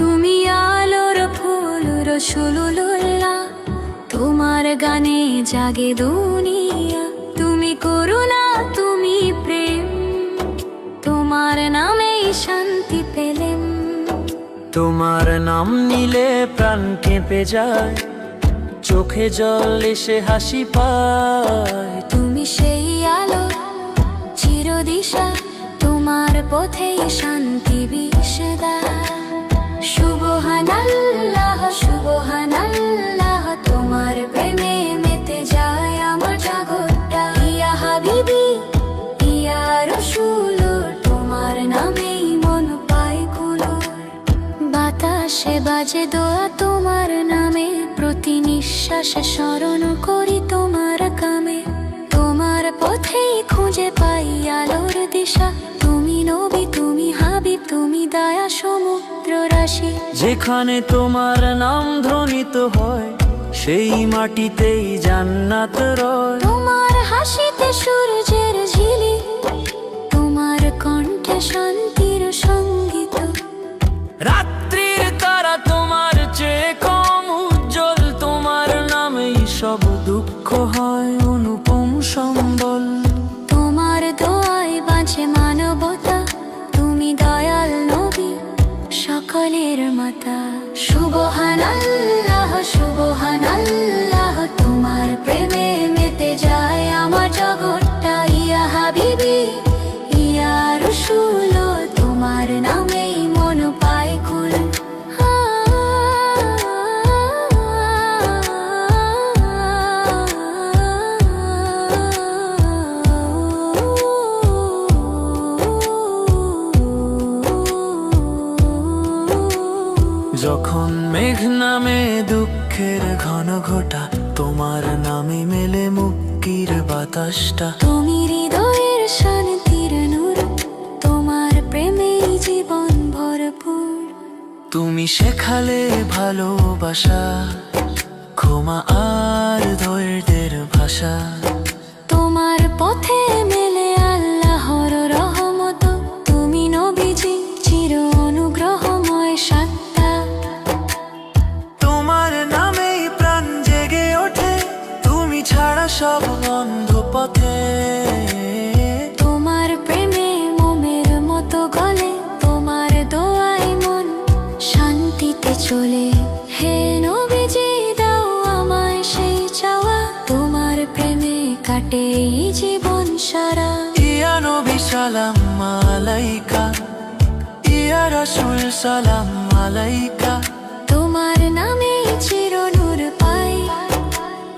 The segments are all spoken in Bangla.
তুমি আলোর ফুল রসুলুল্লাহ, তোমার গানে জাগে দুনিয়া। তুমি করুণা, তুমি প্রেম, তোমার নামেই শান্তি পেলেম। তোমার নাম নিলে প্রাণ কেঁপে যায়, চোখে জল এসে হাসি পায়। তুমি সেই আলো চিরদিশা, তোমার পথেই শান্তি বিশেদা। সুবহানাল্লাহ সুবহানাল্লাহ, তোমার প্রেমে মেতে যায় আমার জগৎটা। ইয়া হাবিবি ইয়া রাসূল, তোমার নামেই মন পায় কুলুর। বাতাসে বাজে দোয়া তোমার নামে, প্রতি নিঃশ্বাসে স্মরণ করি তোমার কামে। তোমার পথেই খুঁজে পাই আলোর দিশা। তুমি নবী, তুমি হাবিব, তুমি দয়া সমুদ্র রাশি। যেখানে তোমার নাম ধ্বনিত হয়, সেই মাটিতেই জান্নাত রয়। তোমার হাসিতে সূর্যের ঝিলি, তোমার কণ্ঠে শান্তির সঙ্গীত। রাত্রির তারা তোমার চেয়ে কম উজ্জ্বল, তোমার নামেই সব দুঃখ হয় অনুপম সম্বল। তোমার দোয়ায় বাঁচে মানবতা, তুমি দয়াল নবী, সকলের মাতা। সুবহানাল্লাহ সুবহানাল্লাহ, তোমার প্রেমে মেতে যায় আমার জগৎটা। ইয়া হাবিবি ইয়া রাসূল, তোমার নামেই মন পায় কুল। যখন মেঘ নামে দুঃখের ঘন ঘটা, তোমার নামে মেলে মুক্তির বাতাসটা। তুমি হৃদয়ের শান্তির নূর, তোমার প্রেমেই জীবন ভরপুর। তুমি শেখালে ভালোবাসা, ক্ষমা আর ধৈর্যের ভাষা। তোমার পথে মেলে আল্লাহর রহমত, তুমি নবীজি চির অনুগ্রহময় সত্তা। তোমার নামেই প্রাণ জেগে ওঠে, তুমি ছাড়া সব অন্ধ পথে। তোমার প্রেমে মোমের মতো গলে, তোমার দোয়ায় মন শান্তিতে চলে। হে নবীজি দাও আমায় সেই চাওয়া, তোমার প্রেমে কাটে এই জীবন সারা। ইয়া নবী সালাম আলাইকা, ইয়া রাসূল সালাম আলাইকা। তোমার নামে চির নূর পাই,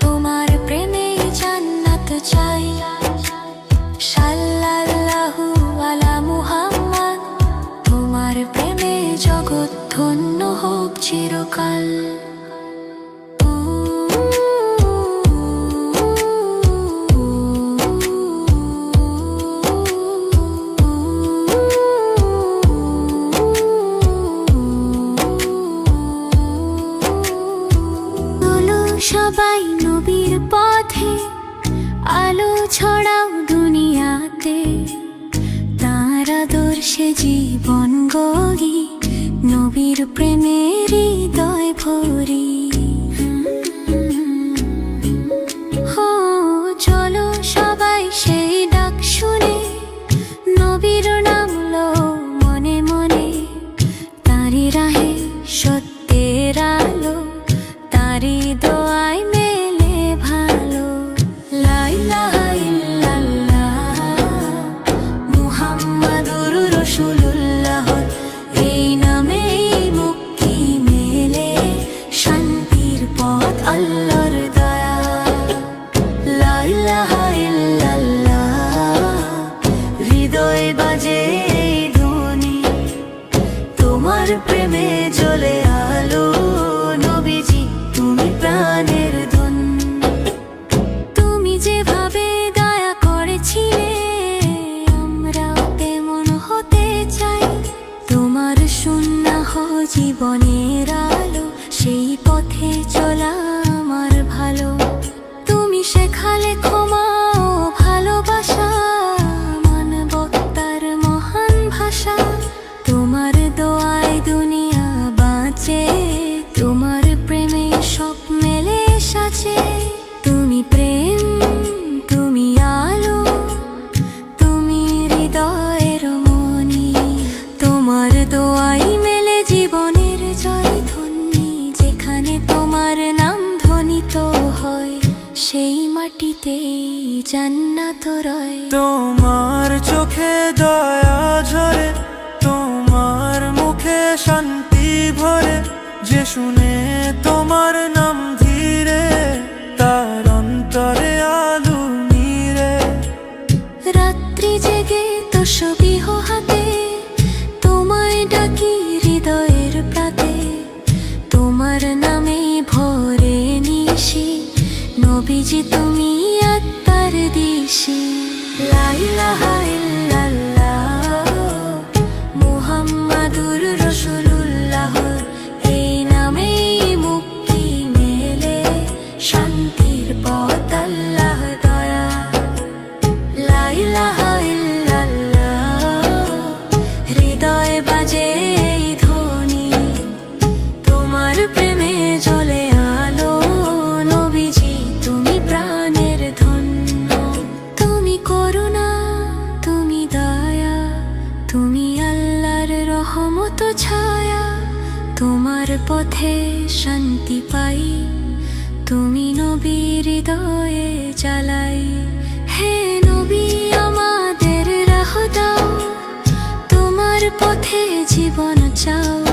তোমার প্রেমে জান্নাত চাই। সাল্লাল্লাহু আলা মুহাম্মদ, তোমার প্রেমে জগৎ ধন্য হোক চিরকাল। সবাই নবীর পথে আলো ছড়াও দুনিয়াতে, তার আদর্শে জীবন গড়ি, নবীর প্রেমে হৃদয় ভরি। হো চলো সবাই সেই ডাক শুনে, নবীর নাম লো মনে মনে। তারি রাহে সত্যের আলো, তারি দোয়ায় মেলে ভালো। লা ইলাহা ইল্লাল্লাহ মুহাম্মাদুর রাসূলুল্লাহ, এই নামেই মুক্তি মেলে, শান্তির পথ আল্লাহর দয়া। লা ইলাহা ইল্লাল্লাহ, হৃদয় বাজে এই ধ্বনি, তোমার প্রেমে জ্বলে আলো। নবীজি তুমি প্রাণের ধন, তুমি যেভাবে দয়া করেছিলে, আমরাও তেমন হতে চাই। তোমার সুন্নাহ জীবনের আলো, সেই পথে চলা আমার ভালো। তুমি শেখালে ক্ষমা ও ভালোবাসা, মানবতার মহান ভাষা। তোমার দোয়ায় দুনিয়া জান্নাত রয়। তোমার চোখে দয়া ঝরে, তোমার মুখে শান্তি ভরে, যে শুনে তোমার নাম ধীরে, তার অন্তরে আলো নিরে। রাত্রি জেগে তসবিহ হাতে, তোমায় ডাকি হৃদয়ের প্রাতে, তোমার নামে ভরে নিশি, নবীজি তুমি একবার দিশি। লা ইলাহা ইল্লাল্লাহ মুহাম্মাদুর রাসূলুল্লাহ, এই নামেই মুক্তি মেলে, শান্তির পথ আল্লাহ দয়া। লা ইলাহা ইল্লাল্লাহ হৃদয়ে বাজে এই ধ্বনি, তোমার প্রেমে জ্বলে আলো, নবীজি তুমি প্রাণের ধন্য। তুমি করুণা, তুমি দয়া, তুমি আল্লাহর রহমত ছায়া, তোমার পথে শান্তি পাই, তুমি নবীর হৃদয়ে জ্বালাই। হে নবী আমাদের রাহ দাও, তোমার পথে জীবন চাও।